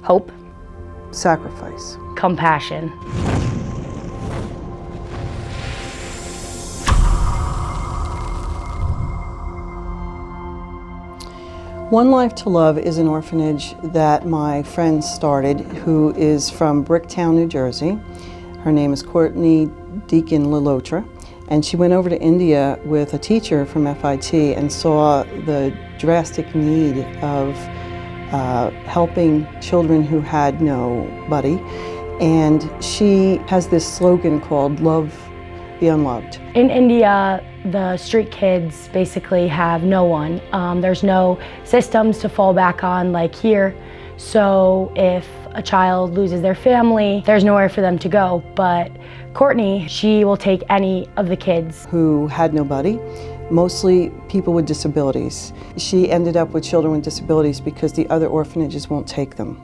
Hope. Sacrifice. Compassion. One Life to Love is an orphanage that my friend started, who is from Bricktown, New Jersey. Her name is Courtney Deacon Lelotra, and she went over to India with a teacher from FIT and saw the drastic need of helping children who had nobody. And she has this slogan called Love the Unloved. In India, the street kids basically have no one. There's no systems to fall back on like here. So if a child loses their family, there's nowhere for them to go. But Courtney, she will take any of the kids who had nobody, mostly people with disabilities. She ended up with children with disabilities because the other orphanages won't take them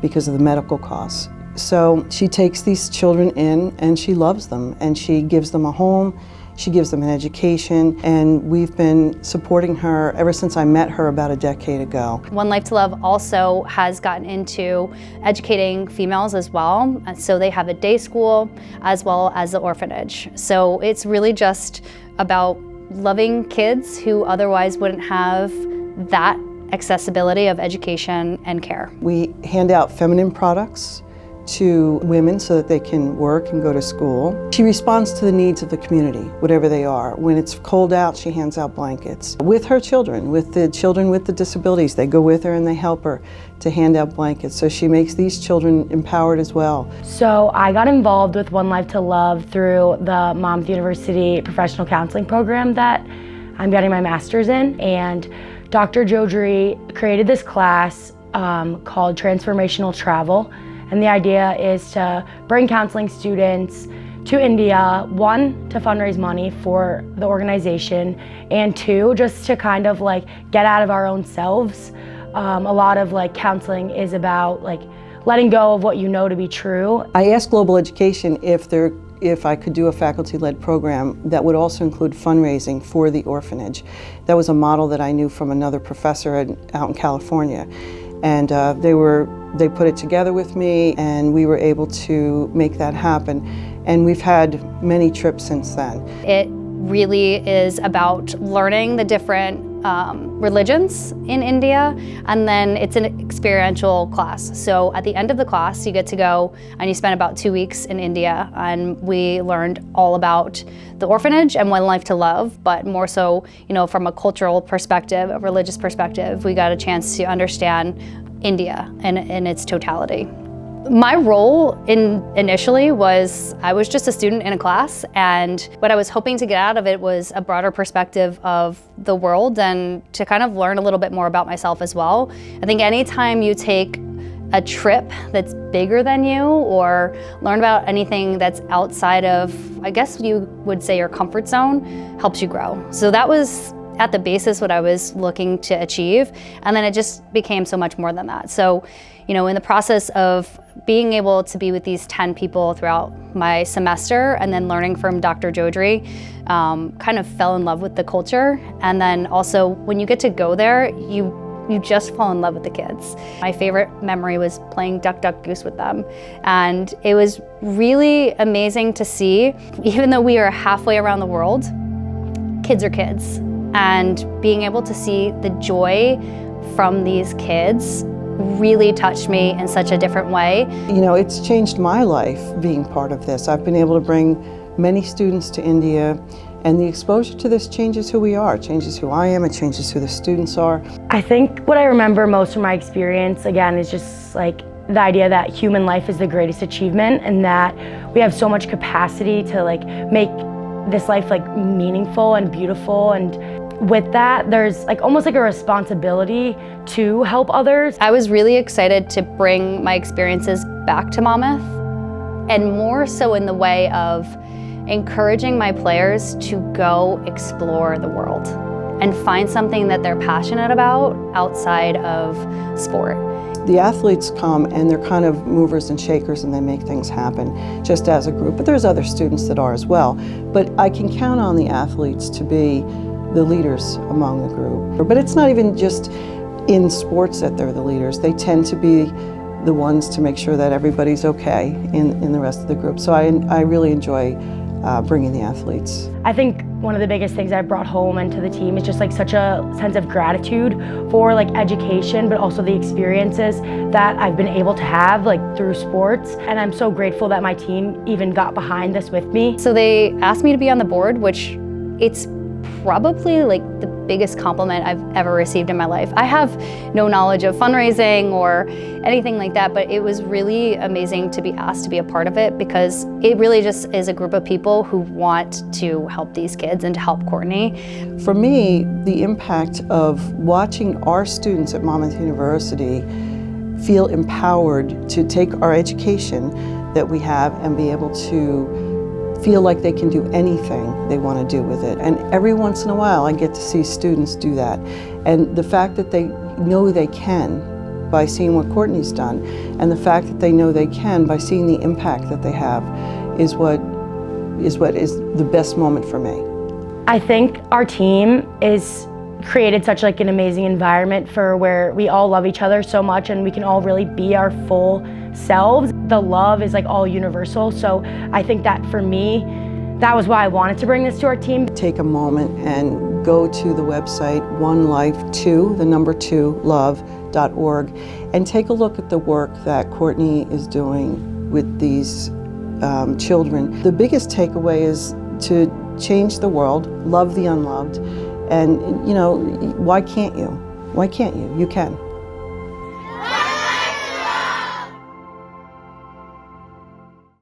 because of the medical costs. So she takes these children in and she loves them and she gives them a home, she gives them an education, and we've been supporting her ever since I met her about a decade ago. One Life to Love also has gotten into educating females as well. So they have a day school as well as the orphanage. So it's really just about loving kids who otherwise wouldn't have that accessibility of education and care. We hand out feminine products to women so that they can work and go to school. She responds to the needs of the community, whatever they are. When it's cold out, she hands out blankets. With her children, with the children with the disabilities, they go with her and they help her to hand out blankets. So she makes these children empowered as well. So I got involved with One Life to Love through the Monmouth University Professional Counseling program that I'm getting my master's in. And Dr. Jodri created this class called Transformational Travel. And the idea is to bring counseling students to India, one, to fundraise money for the organization, and two, just to kind of like get out of our own selves. A lot of like counseling is about like letting go of what you know to be true. I asked Global Education if I could do a faculty-led program that would also include fundraising for the orphanage. That was a model that I knew from another professor out in California. And they put it together with me, and we were able to make that happen. And we've had many trips since then. It really is about learning the different religions in India, and then it's an experiential class. So at the end of the class, you get to go and you spend about 2 weeks in India, and we learned all about the orphanage and One Life to Love, but more so, you know, from a cultural perspective, a religious perspective, we got a chance to understand India in its totality. My role initially was I was just a student in a class, and what I was hoping to get out of it was a broader perspective of the world and to kind of learn a little bit more about myself as well. I think anytime you take a trip that's bigger than you or learn about anything that's outside of, I guess you would say, your comfort zone, helps you grow. So that was at the basis what I was looking to achieve, and then it just became so much more than that. So, you know, in the process of being able to be with these 10 people throughout my semester and then learning from Dr. Jodri, kind of fell in love with the culture. And then also when you get to go there, you just fall in love with the kids. My favorite memory was playing Duck, Duck, Goose with them. And it was really amazing to see, even though we are halfway around the world, kids are kids. And being able to see the joy from these kids really touched me in such a different way. You know, it's changed my life being part of this. I've been able to bring many students to India, and the exposure to this changes who we are, changes who I am, it changes who the students are. I think what I remember most from my experience, again, is just like the idea that human life is the greatest achievement and that we have so much capacity to like make this life like meaningful and beautiful, and with that there's like almost like a responsibility to help others. I was really excited to bring my experiences back to Monmouth, and more so in the way of encouraging my players to go explore the world and find something that they're passionate about outside of sport. The athletes come and they're kind of movers and shakers and they make things happen just as a group, but there's other students that are as well. But I can count on the athletes to be the leaders among the group. But it's not even just in sports that they're the leaders. They tend to be the ones to make sure that everybody's okay in the rest of the group. So I really enjoy bringing the athletes. I think one of the biggest things I brought home into the team is just like such a sense of gratitude for like education, but also the experiences that I've been able to have like through sports. And I'm so grateful that my team even got behind this with me. So they asked me to be on the board, which it's probably like the biggest compliment I've ever received in my life. I have no knowledge of fundraising or anything like that, but it was really amazing to be asked to be a part of it because it really just is a group of people who want to help these kids and to help Courtney. For me, the impact of watching our students at Monmouth University feel empowered to take our education that we have and be able to feel like they can do anything they want to do with it. And every once in a while I get to see students do that. And the fact that they know they can by seeing what Courtney's done, and the fact that they know they can by seeing the impact that they have is what is the best moment for me. I think our team is created such like an amazing environment for where we all love each other so much and we can all really be our full selves. The love is like all universal, so I think that for me, that was why I wanted to bring this to our team. Take a moment and go to the website onelife2love.org and take a look at the work that Courtney is doing with these children. The biggest takeaway is to change the world, love the unloved, and you know, why can't you? Why can't you? You can.